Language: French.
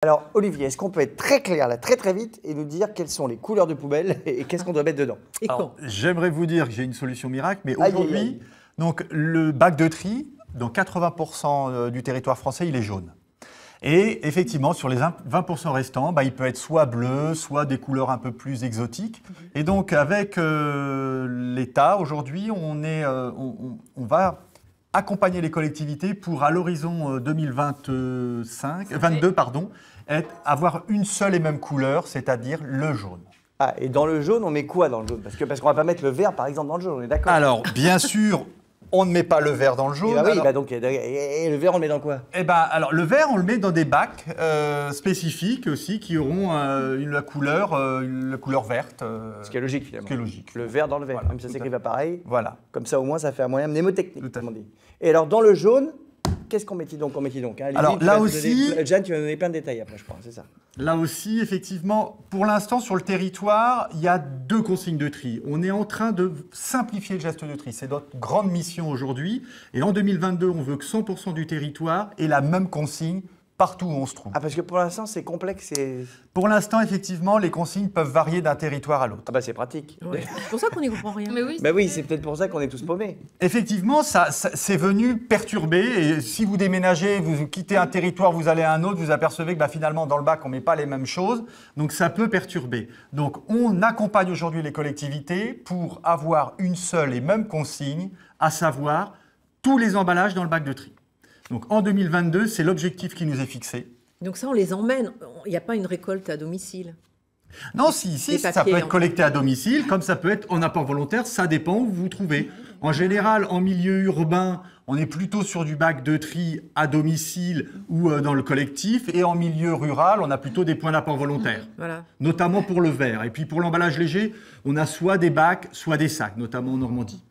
Alors, Olivier, est-ce qu'on peut être très clair, là, très vite, et nous dire quelles sont les couleurs de poubelle et qu'est-ce qu'on doit mettre dedans? Et quand? J'aimerais vous dire que j'ai une solution miracle, mais Aïe, aujourd'hui, aïe, aïe. donc, le bac de tri, dans 80% du territoire français, il est jaune. Et effectivement, sur les 20% restants, il peut être soit bleu, soit des couleurs un peu plus exotiques. Et donc, avec l'État, aujourd'hui, on va accompagner les collectivités pour, à l'horizon 2022, avoir une seule et même couleur, c'est-à-dire le jaune. Ah, et dans le jaune, on met quoi dans le jaune? Parce qu'on ne va pas mettre le vert, par exemple, dans le jaune, on est d'accord? Alors, bien sûr, on ne met pas le vert dans le jaune. Et oui, alors, donc, et le vert, on le met dans quoi? alors, le vert, on le met dans des bacs spécifiques aussi qui auront la couleur verte. Ce qui est logique, finalement. Ce qui est logique. Le vert dans le vert, Voilà, même si ça s'écrit pas pareil. Voilà. Comme ça, au moins, ça fait un moyen mnémotechnique, Tout à comme on dit. Et alors, dans le jaune, qu'est-ce qu'on mettit donc? Hein, Alors, là aussi... Jeanne, tu vas nous donner plein de détails après, je crois, c'est ça? Là aussi, effectivement, pour l'instant, sur le territoire, il y a 2 consignes de tri. On est en train de simplifier le geste de tri. C'est notre grande mission aujourd'hui. Et en 2022, on veut que 100% du territoire ait la même consigne partout où on se trouve. Ah, parce que pour l'instant, c'est complexe et... Pour l'instant, effectivement, les consignes peuvent varier d'un territoire à l'autre. Ah bah c'est pratique. Ouais. C'est pour ça qu'on n'y comprend rien. Mais oui. Bah oui, c'est peut-être pour ça qu'on est tous paumés. Effectivement, ça c'est venu perturber. Et si vous déménagez, vous quittez un territoire, vous allez à un autre, vous apercevez que finalement, dans le bac, on ne met pas les mêmes choses. Donc, ça peut perturber. Donc, on accompagne aujourd'hui les collectivités pour avoir une seule et même consigne, à savoir tous les emballages dans le bac de tri. Donc, en 2022, c'est l'objectif qui nous est fixé. Donc ça, on les emmène. Il n'y a pas une récolte à domicile. Non, si, ça peut être collecté à domicile, comme ça peut être en apport volontaire, ça dépend où vous vous trouvez. En général, en milieu urbain, on est plutôt sur du bac de tri à domicile ou dans le collectif. Et en milieu rural, on a plutôt des points d'apport volontaire, Voilà. notamment pour le verre. Et puis pour l'emballage léger, on a soit des bacs, soit des sacs, notamment en Normandie.